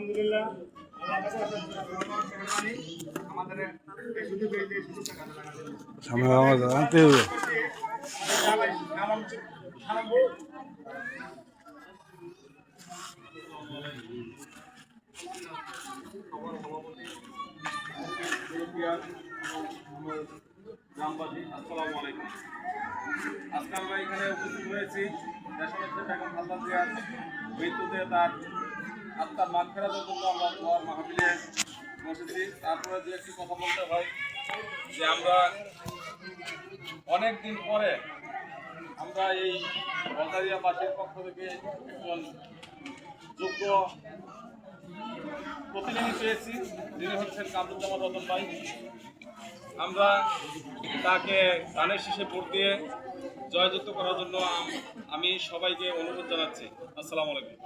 আলহামদুলিল্লাহ আমাদের গ্রামবাসী আসসালামু আলাইকুম। আজকে আমরা এখানে উপস্থিত হয়েছি দেশনেত্রী বেগম খালেদা জিয়ার মৃত্যুতে তার আত্মার মাগফিরাতের জন্য আমরা দোয়ার মাহফিলে বসেছি। তারপরে যে একটি কথা বলতে হয় যে আমরা অনেক দিন পরে আমরা এই বলদারিয়াবাসীর পক্ষ থেকে একজন যোগ্য প্রতিনিধি পেয়েছি, যিনি হচ্ছেন কামরুজ্জামান রতন ভাই। আমরা তাকে ধানের শীষে ভোট দিয়ে জয়যুক্ত করার জন্য আমি সবাইকে অনুরোধ জানাচ্ছি। আসসালামু আলাইকুম।